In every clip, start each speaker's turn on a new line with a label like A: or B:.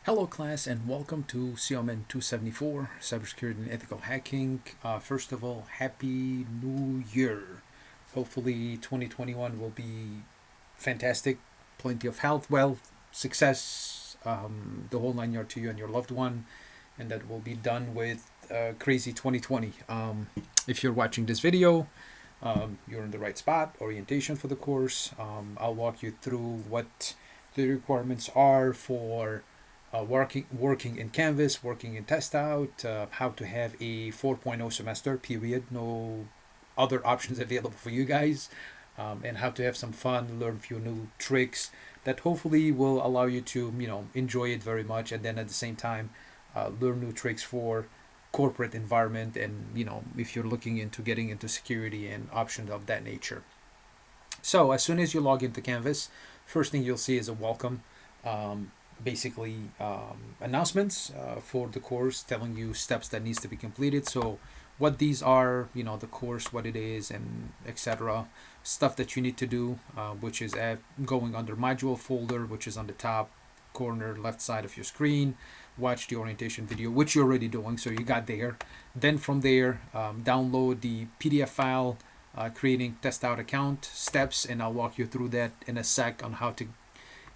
A: Hello class and welcome to COMN274, Cybersecurity and Ethical Hacking. First of all, Happy New Year. Hopefully 2021 will be fantastic. Plenty of health, wealth, success, the whole nine yards to you and your loved one. And that will be done with crazy 2020. If you're watching this video, you're in the right spot. Orientation for the course. I'll walk you through what the requirements are for working in Canvas, working in test out, how to have a 4.0 semester, period. No other options available for you guys, and how to have some fun, learn a few new tricks that hopefully will allow you to, enjoy it very much. And then at the same time, learn new tricks for corporate environment and, if you're looking into getting into security and options of that nature. So as soon as you log into Canvas, first thing you'll see is a welcome. Basically announcements for the course telling you steps that needs to be completed, so what these are, the course, what it is, and etc. Stuff that you need to do, which is going under module folder, which is on the top corner left side of your screen. Watch the orientation video, which you're already doing, so you got there. Then from there, download the PDF file, creating test out account steps, and I'll walk you through that in a sec on how to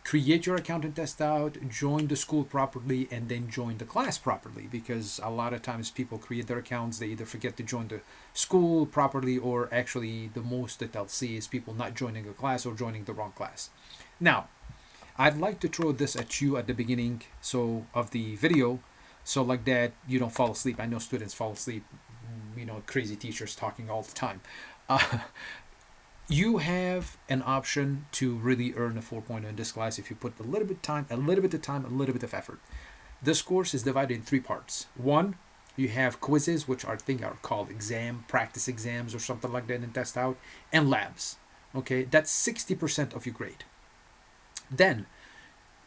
A: create your account and test out, join the school properly, and then join the class properly, because a lot of times people create their accounts, they either forget to join the school properly, or actually the most that they'll see is people not joining a class or joining the wrong class. Now, I'd like to throw this at you at the beginning of the video, so like that you don't fall asleep. I know students fall asleep, crazy teachers talking all the time. You have an option to really earn a 4.0 in this class if you put a little bit of time, a little bit of effort. This course is divided in three parts. One, you have quizzes, which I think are called practice exams or something like that, and test out, and labs. Okay, that's 60% of your grade. Then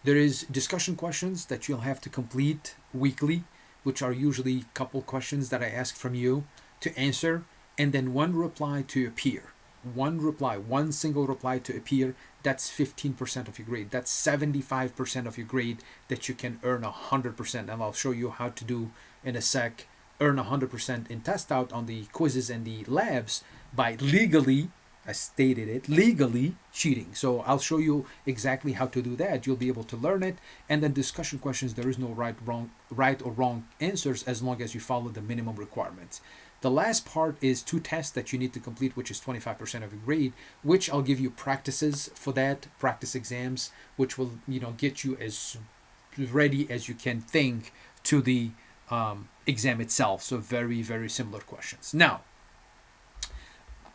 A: there is discussion questions that you'll have to complete weekly, which are usually a couple questions that I ask from you to answer, and then one reply to your peer. One single reply to a peer, that's 15% of your grade. That's 75% of your grade that you can earn 100%. And I'll show you how to do in a sec, earn 100% in test out on the quizzes and the labs by legally, I stated it, legally cheating. So I'll show you exactly how to do that. You'll be able to learn it. And then discussion questions, there is no right or wrong answers as long as you follow the minimum requirements. The last part is two tests that you need to complete, which is 25% of your grade, which I'll give you practices for that, practice exams, which will, get you as ready as you can think to the exam itself. So very, very similar questions. Now,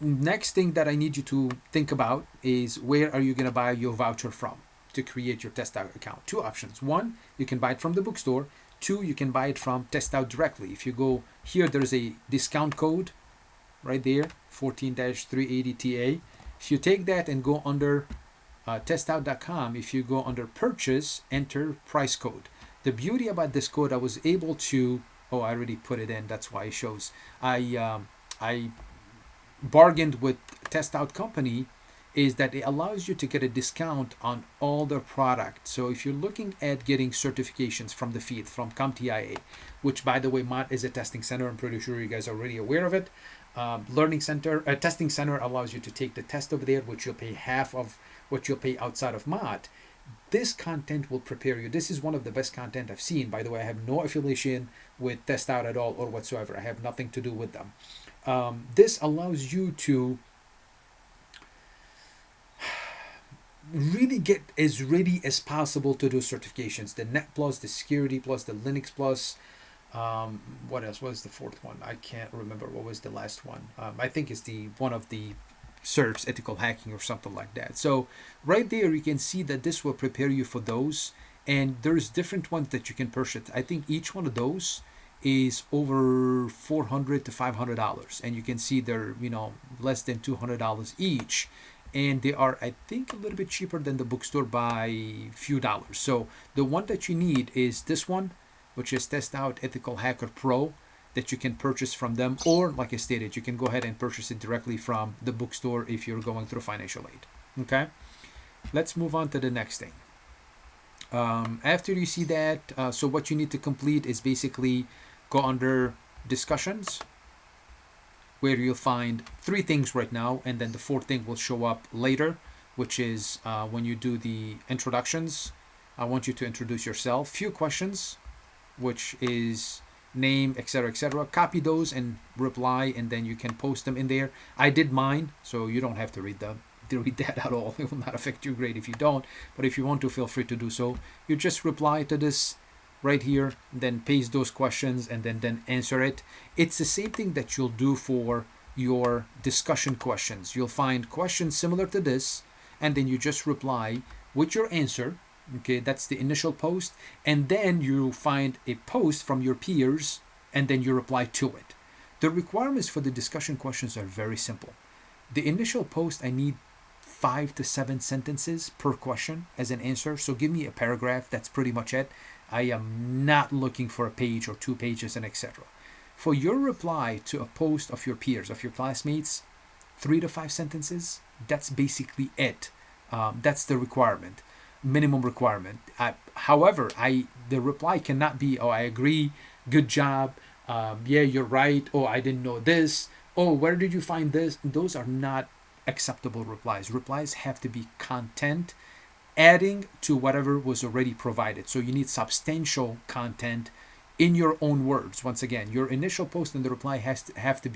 A: next thing that I need you to think about is where are you going to buy your voucher from to create your test out account? Two options. One, you can buy it from the bookstore. Two, you can buy it from Test Out directly. If you go here, there's a discount code right there, 14-380TA. If you take that and go under testout.com, if you go under purchase, enter price code. The beauty about this code, I was able to, I already put it in, that's why it shows. I bargained with Test Out company, is that it allows you to get a discount on all their product. So if you're looking at getting certifications from the field, from CompTIA, which by the way, MOT is a testing center. I'm pretty sure you guys are already aware of it. Testing center allows you to take the test over there, which you'll pay half of what you'll pay outside of MOT. This content will prepare you. This is one of the best content I've seen. By the way, I have no affiliation with Test Out at all or whatsoever. I have nothing to do with them. This allows you to really get as ready as possible to do certifications. The Net Plus, the Security Plus, the Linux Plus. What else? What was the fourth one? I can't remember what was the last one. I think it's one of the certs, ethical hacking or something like that. So right there you can see that this will prepare you for those, and there's different ones that you can purchase. I think each one of those is over $400 to $500, and you can see they're less than $200 each. And they are, I think, a little bit cheaper than the bookstore by a few dollars. So the one that you need is this one, which is Test Out Ethical Hacker Pro, that you can purchase from them. Or, like I stated, you can go ahead and purchase it directly from the bookstore if you're going through financial aid. Okay? Let's move on to the next thing. After you see that, so what you need to complete is basically go under discussions, where you'll find three things right now, and then the fourth thing will show up later, which is when you do the introductions. I want you to introduce yourself. Few questions, which is name, etc., etc. Copy those and reply, and then you can post them in there. I did mine, so you don't have to read them. To read that at all. It will not affect your grade if you don't. But if you want to, feel free to do so. You just reply to this right here, then paste those questions, and then answer it. It's the same thing that you'll do for your discussion questions. You'll find questions similar to this, and then you just reply with your answer. Okay, that's the initial post, and then you find a post from your peers, and then you reply to it. The requirements for the discussion questions are very simple. The initial post, I need 5 to 7 sentences per question as an answer. So give me a paragraph. That's pretty much it. I am not looking for a page or 2 pages and etc. For your reply to a post of your peers, of your classmates, 3 to 5 sentences. That's basically it. That's the requirement, minimum requirement. However, the reply cannot be, oh, I agree, good job, yeah, you're right, oh, I didn't know this, oh, where did you find this? Those are not acceptable replies. Replies have to be content, adding to whatever was already provided. So you need substantial content in your own words. Once again, your initial post and the reply have to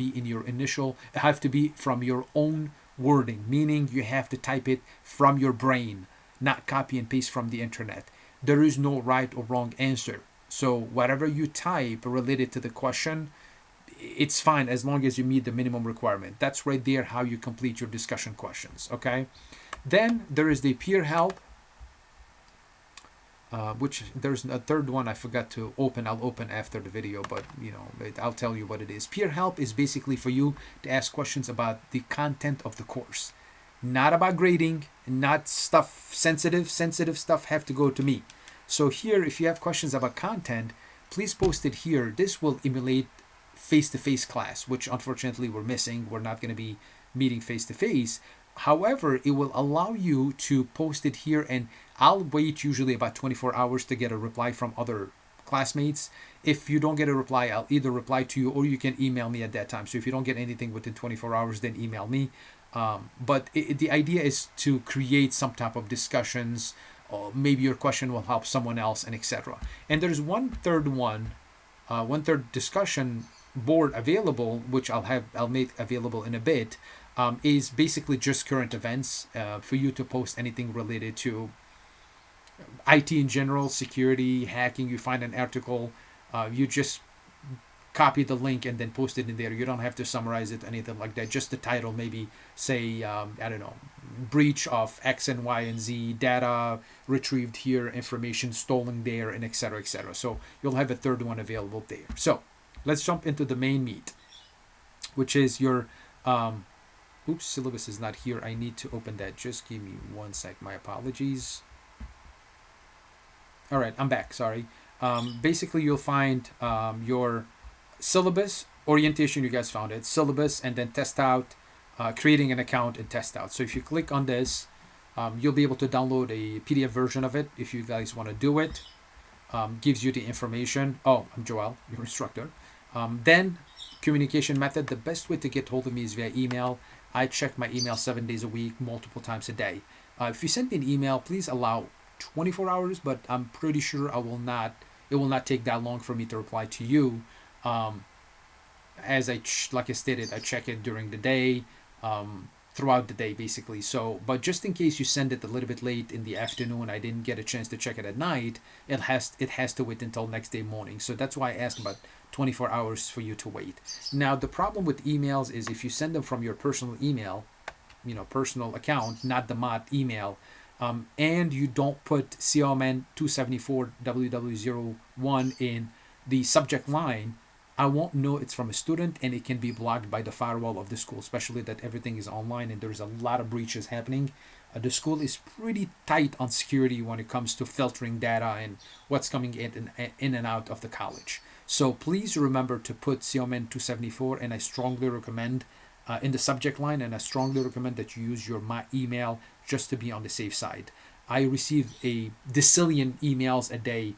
A: be from your own wording, meaning you have to type it from your brain, not copy and paste from the internet. There is no right or wrong answer. So whatever you type related to the question, it's fine as long as you meet the minimum requirement. That's right there how you complete your discussion questions. Okay. Then there is the peer help, which there's a third one I forgot to open. I'll open after the video, but I'll tell you what it is. Peer help is basically for you to ask questions about the content of the course, not about grading, not stuff sensitive. Sensitive stuff have to go to me. So here, if you have questions about content, please post it here. This will emulate face-to-face class, which unfortunately we're missing. We're not going to be meeting face-to-face. However, it will allow you to post it here, and I'll wait usually about 24 hours to get a reply from other classmates. If you don't get a reply, I'll either reply to you or you can email me at that time. So if you don't get anything within 24 hours, then email me. But the idea is to create some type of discussions, or maybe your question will help someone else, and etc. And there's one third discussion board available, which I'll make available in a bit. Is basically just current events for you to post anything related to IT in general, security, hacking. You find an article, you just copy the link and then post it in there. You don't have to summarize it, anything like that. Just the title, maybe say, I don't know, breach of X and Y and Z, data retrieved here, information stolen there, and etc., etc. So you'll have a third one available there. So let's jump into the main meat, which is your syllabus is not here. I need to open that. Just give me 1 sec. My apologies. All right, I'm back. Sorry. Basically, you'll find your syllabus, orientation, you guys found it, syllabus, and then test out, creating an account and test out. So if you click on this, you'll be able to download a PDF version of it if you guys want to do it. Gives you the information. Oh, I'm Joel, your instructor. Then communication method. The best way to get hold of me is via email. I check my email 7 days a week, multiple times a day. If you send me an email, please allow 24 hours, but I'm pretty sure it will not take that long for me to reply to you. As like I stated, I check it during the day, throughout the day basically. So, but just in case you send it a little bit late in the afternoon, I didn't get a chance to check it at night, it has to wait until next day morning. So that's why I asked about 24 hours for you to wait. Now, the problem with emails is if you send them from your personal email, personal account, not the mod email, and you don't put COMN274 WWW01 in the subject line, I won't know it's from a student, and it can be blocked by the firewall of the school, especially that everything is online and there's a lot of breaches happening. The school is pretty tight on security when it comes to filtering data and what's coming in and out of the college. So please remember to put COMN274, and I strongly recommend in the subject line, and I strongly recommend that you use your my email just to be on the safe side. I receive a decillion emails a day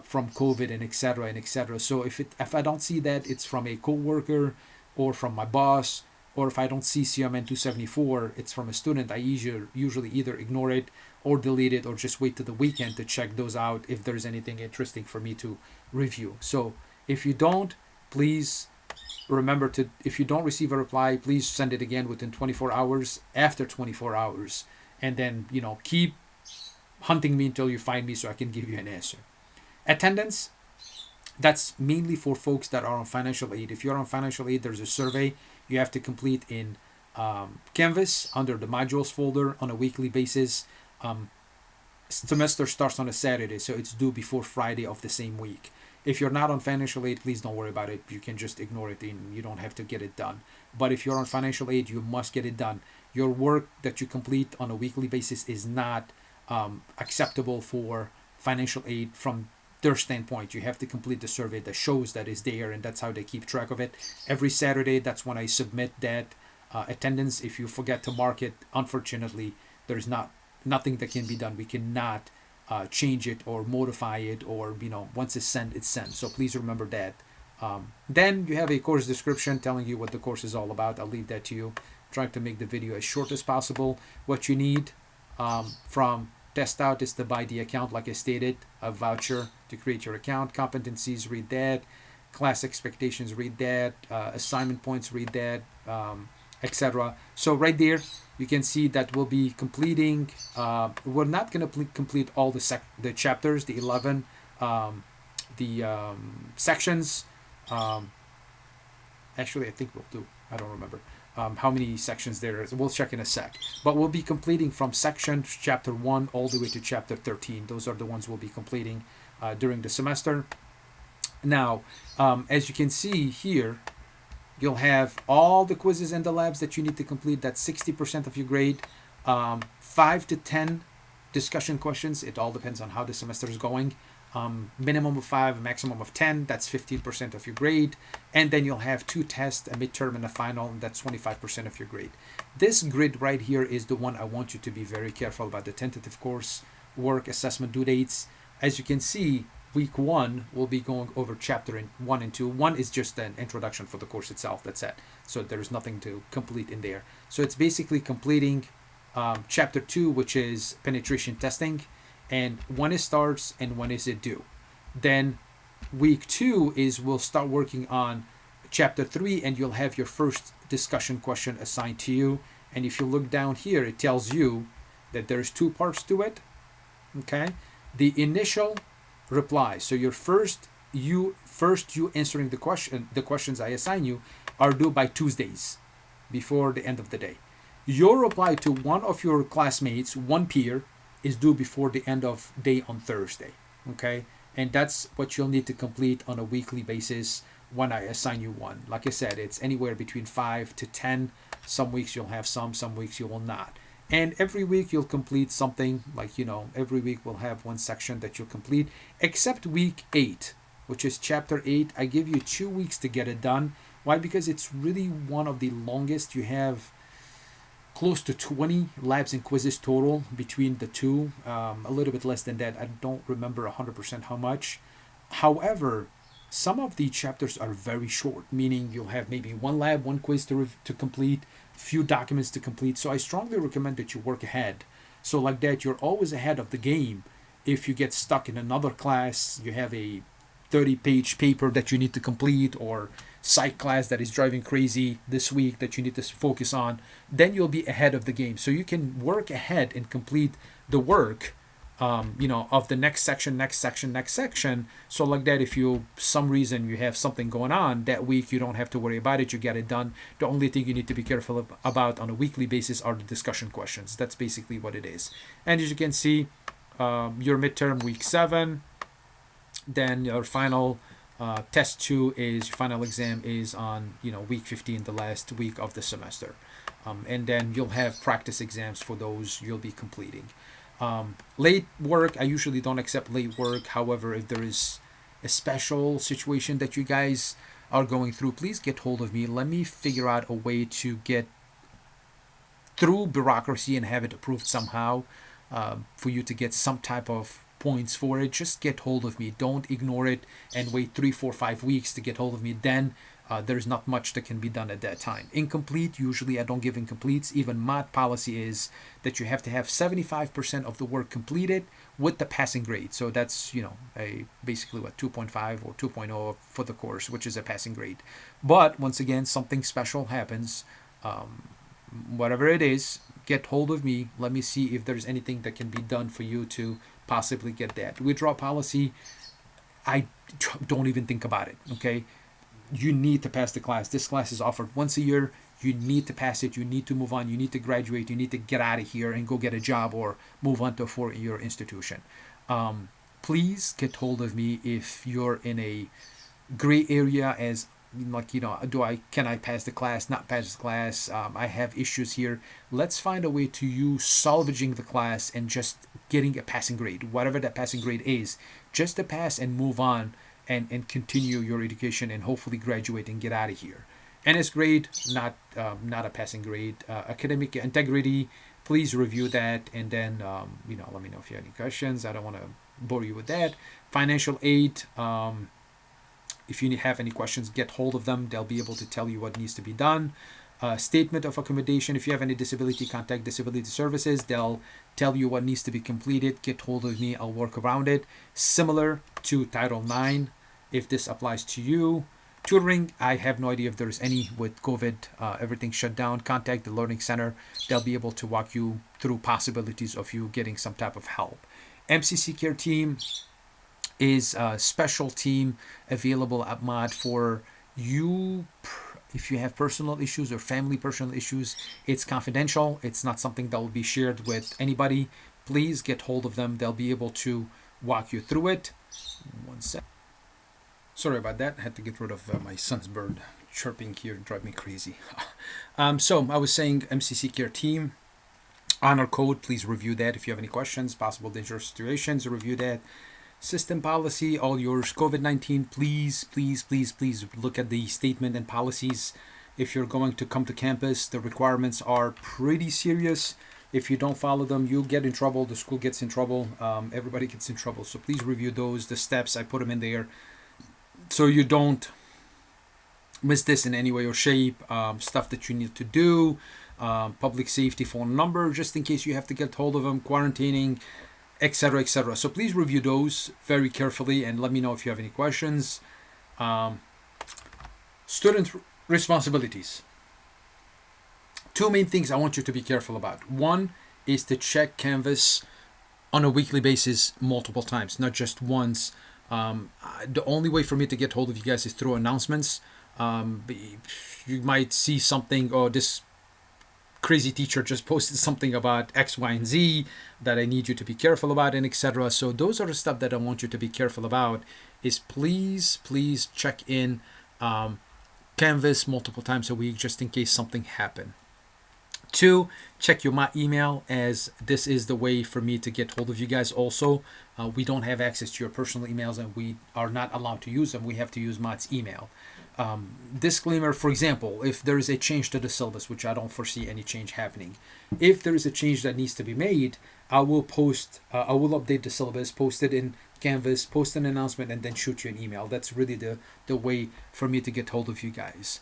A: from COVID and etc. and etc. So if I don't see that, it's from a coworker or from my boss, or if I don't see COMN274, it's from a student. I usually either ignore it or delete it or just wait to the weekend to check those out if there's anything interesting for me to review. So if you don't, please remember to, if you don't receive a reply, please send it again within 24 hours, after 24 hours, and then, keep hunting me until you find me so I can give you an answer. Attendance, that's mainly for folks that are on financial aid. If you're on financial aid, there's a survey you have to complete in Canvas under the modules folder on a weekly basis. Semester starts on a Saturday, so it's due before Friday of the same week. If you're not on financial aid, please don't worry about it. You can just ignore it and you don't have to get it done. But if you're on financial aid, you must get it done. Your work that you complete on a weekly basis is not acceptable for financial aid from their standpoint. You have to complete the survey that shows that is there, and that's how they keep track of it. Every Saturday, that's when I submit that attendance. If you forget to mark it, unfortunately, there's nothing that can be done. We cannot change it or modify it, or once it's sent, it's sent. So please remember that. Then you have a course description telling you what the course is all about. I'll leave that to you. I'm trying to make the video as short as possible. What you need from test out is to buy the account, like I stated, a voucher to create your account. Competencies, read that. Class expectations, read that. Assignment points, read that, etc. So right there, you can see that we'll be completing. We're not going to complete all the chapters, the 11, sections. Actually, I think we'll do. I don't remember how many sections there is. We'll check in a sec. But we'll be completing from section chapter 1 all the way to chapter 13. Those are the ones we'll be completing during the semester. Now, as you can see here, you'll have all the quizzes and the labs that you need to complete. That's 60% of your grade. 5 to 10 discussion questions. It all depends on how the semester is going. Minimum of 5, maximum of 10. That's 15% of your grade. And then you'll have 2 tests, a midterm and a final, and that's 25% of your grade. This grid right here is the one I want you to be very careful about, the tentative course work assessment due dates. As you can see, week 1 we'll be going over chapter 1 and 2. 1 is just an introduction for the course itself. That's it. So there's nothing to complete in there. So it's basically completing chapter 2, which is penetration testing, and when it starts and when is it due. Then week 2 is we'll start working on chapter 3, and you'll have your first discussion question assigned to you. And if you look down here, it tells you that there's 2 parts to it. Okay, the initial reply. So your you answering the questions I assign you are due by Tuesdays before the end of the day. Your reply to one of your classmates, one peer, is due before the end of day on Thursday. Okay, and that's what you'll need to complete on a weekly basis when I assign you one. Like I said, it's anywhere between 5 to 10. Some weeks you'll have some weeks you will not. And every week you'll complete something, like, every week we'll have one section that you'll complete, except week 8, which is chapter 8. I give you 2 weeks to get it done. Why? Because it's really one of the longest. You have close to 20 labs and quizzes total between the two, a little bit less than that. I don't remember 100% how much. However, some of the chapters are very short, meaning you'll have maybe one lab, one quiz to complete, few documents to complete. So I strongly recommend that you work ahead. So like that, you're always ahead of the game. If you get stuck in another class, you have a 30-page paper that you need to complete, or psych class that is driving crazy this week that you need to focus on, then you'll be ahead of the game. So you can work ahead and complete the work of the next section. So like that, if you some reason you have something going on that week, you don't have to worry about it. You get it done. The only thing you need to be careful about on a weekly basis are the discussion questions. That's basically what it is. And as you can see, your midterm week 7, then your final test 2 is, your final exam is on week 15, the last week of the semester. And then you'll have practice exams for those you'll be completing. Late work, I usually don't accept late work. However, if there is a special situation that you guys are going through, please get hold of me. Let me figure out a way to get through bureaucracy and have it approved somehow. for you to get some type of points for it, just get hold of me. Don't ignore it and wait 3, 4, 5 weeks to get hold of me. Then there's not much that can be done at that time. Incomplete, usually I don't give incompletes. Even mod policy is that you have to have 75% of the work completed with the passing grade. So that's, a basically what, 2.5 or 2.0 for the course, which is a passing grade. But once again, something special happens. Whatever it is, get hold of me. Let me see if there's anything that can be done for you to possibly get that. Withdraw policy, I don't even think about it, okay? You need to pass the class. This class is offered once a year. You need to pass it. You need to move on. You need to graduate. You need to get out of here and go get a job or move on to a 4-year institution. Please get hold of me if you're in a gray area as can I pass the class, not pass the class, I have issues here. Let's find a way to you salvaging the class and just getting a passing grade, whatever that passing grade is, just to pass and move on and continue your education and hopefully graduate and get out of here. NS grade, not a passing grade. Academic integrity, please review that and then let me know if you have any questions. I don't want to bore you with that. Financial aid, if you have any questions, get hold of them. They'll be able to tell you what needs to be done. Statement of accommodation. If you have any disability, contact disability services. They'll tell you what needs to be completed. Get hold of me. I'll work around it. Similar to Title IX, if this applies to you. Tutoring, I have no idea if there's any with COVID. Everything shut down. Contact the Learning Center. They'll be able to walk you through possibilities of you getting some type of help. MCC Care Team is a special team available at MOD for you. If you have personal issues or family personal issues, it's confidential. It's not something that will be shared with anybody. Please get hold of them. They'll be able to walk you through it. One sec. Sorry about that. I had to get rid of my son's bird chirping here, drive me crazy. So I was saying MCC Care Team. Honor code, please review that. If you have any questions, possible dangerous situations, review that. System policy, all yours. COVID-19, please look at the statement and policies. If you're going to come to campus, the requirements are pretty serious. If you don't follow them, you'll get in trouble. The school gets in trouble. Everybody gets in trouble. So please review those. The steps, I put them in there so you don't miss this in any way or shape. Stuff that you need to do. Public safety phone number, just in case you have to get hold of them. Quarantining, etc., etc. So please review those very carefully and let me know if you have any questions. Student responsibilities. 2 main things I want you to be careful about. One is to check Canvas on a weekly basis multiple times, not just once. The only way for me to get hold of you guys is through announcements. You might see something, this crazy teacher just posted something about X, Y, and Z that I need you to be careful about, and etc. So those are the stuff that I want you to be careful about. Is please check in Canvas multiple times a week just in case something happened. 2, check my email, as this is the way for me to get hold of you guys also. We don't have access to your personal emails and we are not allowed to use them. We have to use Matt's email. Disclaimer, for example, if there is a change to the syllabus, which I don't foresee any change happening, if there is a change that needs to be made, I will update the syllabus, post it in Canvas, post an announcement, and then shoot you an email. That's really the way for me to get hold of you guys.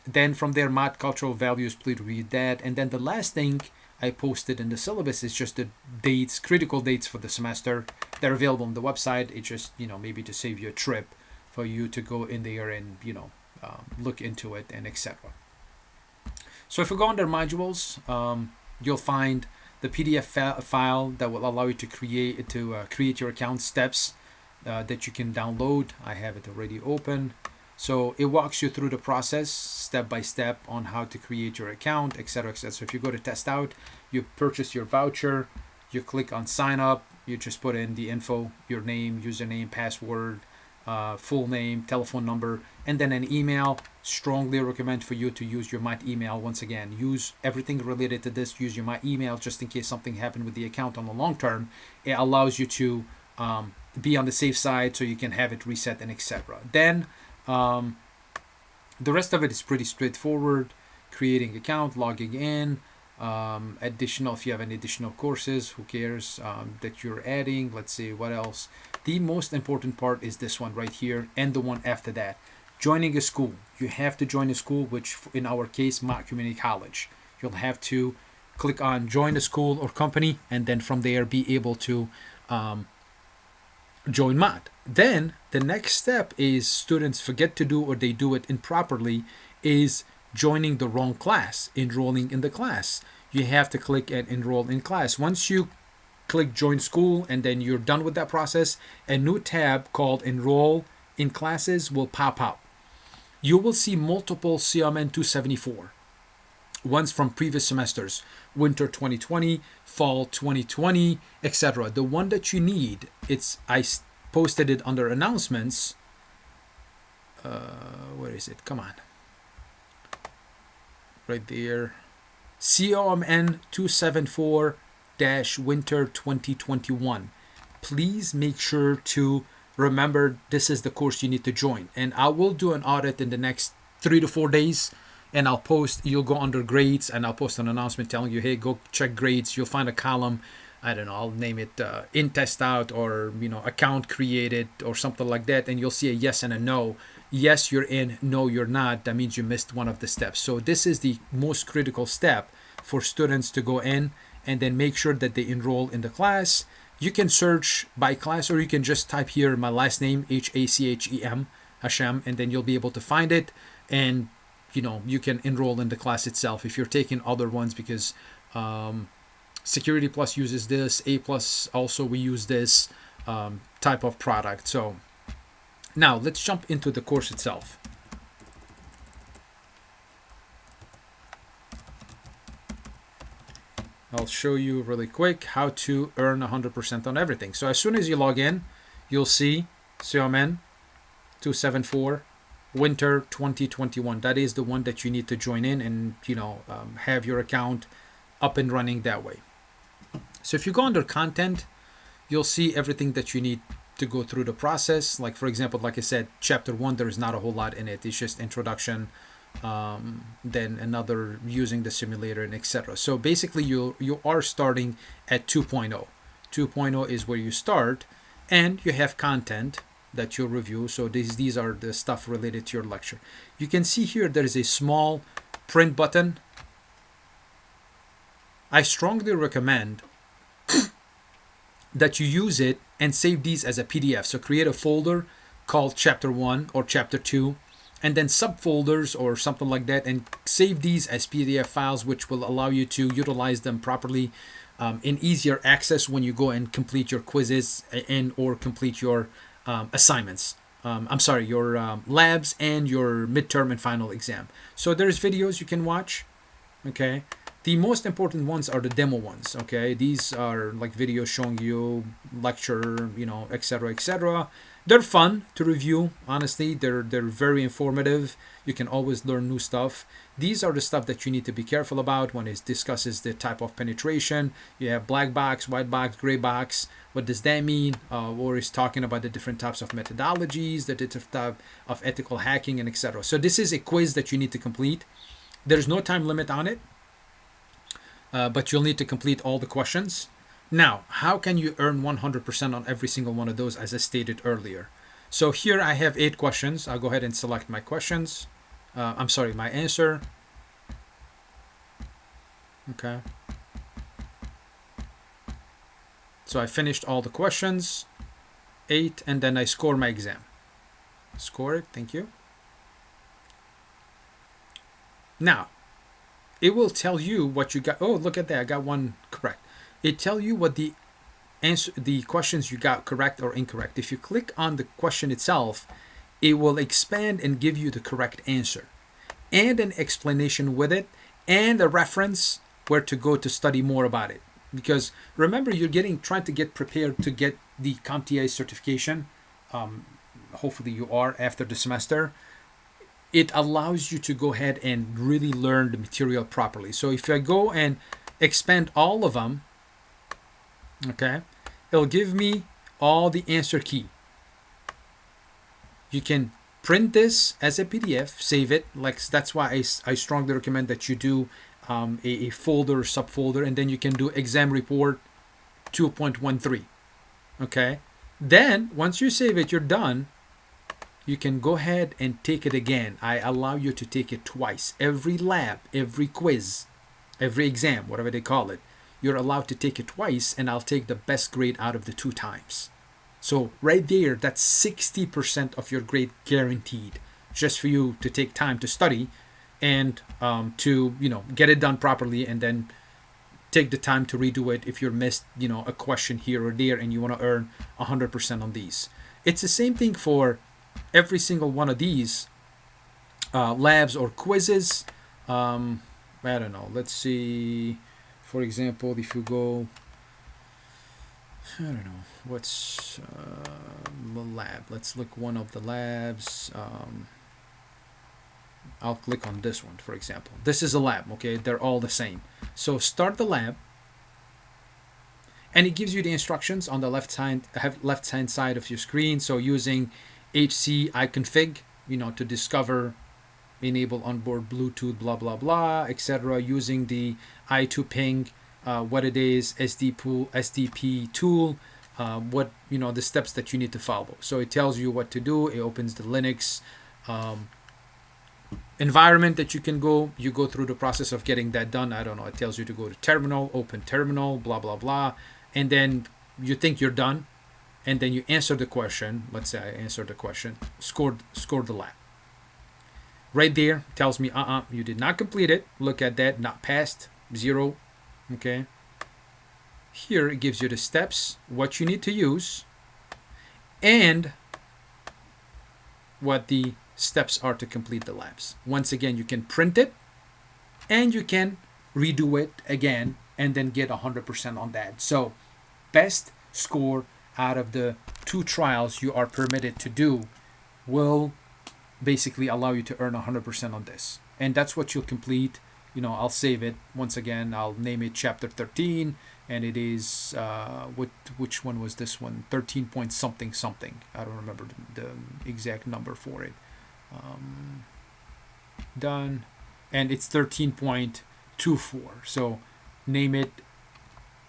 A: Then from there, Math Cultural Values, please read that. And then the last thing I posted in the syllabus is just the dates, critical dates for the semester. They're available on the website. It's just, maybe to save you a trip for you to go in there and, look into it and etc. So if you go under modules, you'll find the PDF file that will allow you to create your account steps that you can download. I have it already open. So it walks you through the process step by step on how to create your account, etc., etc. So if you go to test out, you purchase your voucher, you click on sign up, you just put in the info, your name, username, password, full name, telephone number, and then an email. Strongly recommend for you to use your My email. Once again, use everything related to this. Use your My email just in case something happened with the account on the long term. It allows you to be on the safe side so you can have it reset and etc. Then the rest of it is pretty straightforward. Creating account, logging in, additional, if you have any additional courses, who cares, that you're adding. Let's see what else. The most important part is this one right here and the one after that. Joining a school. You have to join a school, which in our case, Mott Community College. You'll have to click on join a school or company, and then from there be able to join Mott. Then the next step is students forget to do, or they do it improperly, is joining the wrong class, enrolling in the class. You have to click and enroll in class. Once you click join school and then you're done with that process, a new tab called enroll in classes will pop up. You will see multiple COMN274 ones from previous semesters, winter 2020, fall 2020, etc. The one that you need, I posted it under announcements. Where is it? Come on. Right there. COMN274 winter 2021. Please make sure to remember this is the course you need to join. And I will do an audit in the next 3 to 4 days. And I'll post, you'll go under grades and I'll post an announcement telling you, hey, go check grades. You'll find a column, I don't know, I'll name it in test out, or, account created or something like that. And you'll see a yes and a no. Yes, you're in. No, you're not. That means you missed one of the steps. So this is the most critical step for students to go in and then make sure that they enroll in the class. You can search by class, or you can just type here my last name, Hachem, Hashem, and then you'll be able to find it. And you can enroll in the class itself if you're taking other ones, because Security Plus uses this, A Plus also we use this type of product. So now let's jump into the course itself. I'll show you really quick how to earn 100% on everything. So as soon as you log in, you'll see COMN 274 Winter 2021. That is the one that you need to join in and have your account up and running that way. So if you go under content, you'll see everything that you need to go through the process. Like, for example, like I said, chapter 1, there is not a whole lot in it. It's just introduction, then another using the simulator, and etc. So basically you are starting at 2.0. 2.0 is where you start, and you have content that you'll review. So these are the stuff related to your lecture. You can see here there is a small print button. I strongly recommend that you use it and save these as a PDF. So create a folder called chapter 1 or chapter 2, and then subfolders or something like that, and save these as PDF files, which will allow you to utilize them properly in easier access when you go and complete your quizzes and or complete your assignments. Your labs and your midterm and final exam. So there's videos you can watch. Okay. The most important ones are the demo ones. Okay. These are like videos showing you lecture, etc., etc. They're fun to review. Honestly, they're very informative. You can always learn new stuff. These are the stuff that you need to be careful about when it discusses the type of penetration. You have black box, white box, gray box. What does that mean? Or is talking about the different types of methodologies, the different type of ethical hacking, and etc. So this is a quiz that you need to complete. There's no time limit on it, but you'll need to complete all the questions. Now, how can you earn 100% on every single one of those, as I stated earlier? So here I have 8 questions. I'll go ahead and select my questions. My answer. Okay. So I finished all the questions, 8, and then I score my exam. Score it, thank you. Now, it will tell you what you got. Oh, look at that, I got one correct. It tells you what the questions you got correct or incorrect. If you click on the question itself, it will expand and give you the correct answer and an explanation with it and a reference where to go to study more about it. Because remember, you're trying to get prepared to get the CompTIA certification. Hopefully you are after the semester. It allows you to go ahead and really learn the material properly. So if I go and expand all of them, okay, it'll give me all the answer key. You can print this as a PDF, save it. Like, that's why I strongly recommend that you do a folder, subfolder, and then you can do exam report 2.13. Okay, then once you save it, you're done. You can go ahead and take it again. I allow you to take it twice. Every lab, every quiz, every exam, whatever they call it, you're allowed to take it twice, and I'll take the best grade out of the 2 times. So right there, that's 60% of your grade guaranteed, just for you to take time to study and to get it done properly, and then take the time to redo it if you missed a question here or there, and you want to earn 100% on these. It's the same thing for every single one of these labs or quizzes. I don't know. Let's see. For example, if you go, I don't know, what's the lab? Let's look one of the labs. I'll click on this one, for example. This is a lab, okay? They're all the same. So start the lab, and it gives you the instructions on the left hand side of your screen. So using HC iConfig, to discover, enable onboard Bluetooth, blah blah blah, etc. Using the I2Ping, what it is, SDP tool, what the steps that you need to follow. So it tells you what to do. It opens the Linux environment that you go through the process of getting that done. I don't know, it tells you to go to terminal, open terminal, blah blah blah, and then you think you're done, and then you answer the question. Let's say I answered the question, scored the lab. Right there tells me you did not complete it. Look at that, not passed, 0. Okay, here it gives you the steps, what you need to use, and what the steps are to complete the labs. Once again, you can print it, and you can redo it again, and then get 100% on that. So best score out of the 2 trials you are permitted to do will basically allow you to earn 100% on this. And that's what you'll complete. I'll save it. Once again, I'll name it chapter 13, and it is which one was this one? 13 point something something. I don't remember the exact number for it. Done, and it's 13.24. So name it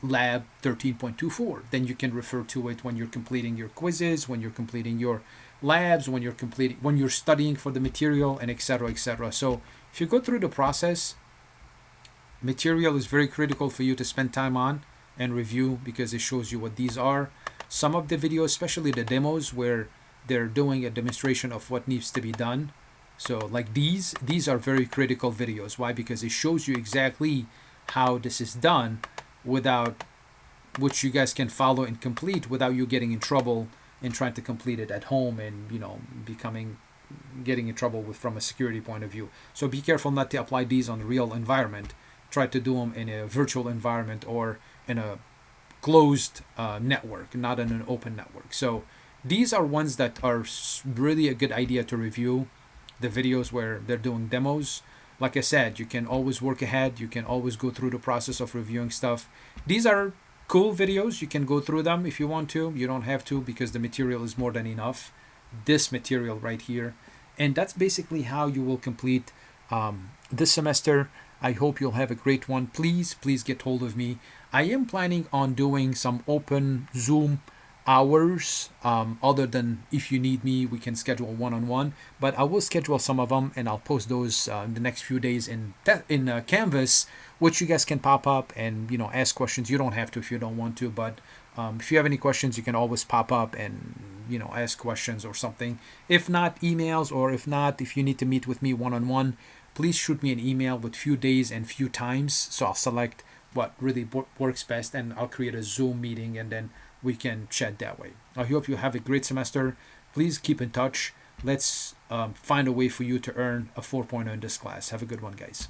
A: lab 13.24. Then you can refer to it when you're completing your quizzes, when you're completing your labs, when you're studying for the material, and etc. etc. So if you go through the process, material is very critical for you to spend time on and review, because it shows you what these are. Some of the videos, especially the demos where they're doing a demonstration of what needs to be done, so like these are very critical videos. Why? Because it shows you exactly how this is done, without which you guys can follow and complete without you getting in trouble and trying to complete it at home, and getting in trouble from a security point of view. So be careful not to apply these on the real environment. Try to do them in a virtual environment or in a closed network, not in an open network. So these are ones that are really a good idea to review, the videos where they're doing demos. Like I said, you can always work ahead. You can always go through the process of reviewing stuff. These are cool videos. You can go through them if you want to. You don't have to, because the material is more than enough. This material right here. And that's basically how you will complete this semester. I hope you'll have a great one. Please get hold of me. I am planning on doing some open Zoom hours. Other than if you need me, we can schedule one-on-one. But I will schedule some of them, and I'll post those in the next few days in Canvas, which you guys can pop up and ask questions. You don't have to if you don't want to, but if you have any questions, you can always pop up and ask questions or something. If not, emails, or if you need to meet with me one-on-one, please shoot me an email with few days and few times, so I'll select what really works best, and I'll create a Zoom meeting, and then we can chat that way. I hope you have a great semester. Please keep in touch. Let's find a way for you to earn a 4.0 in this class. Have a good one, guys.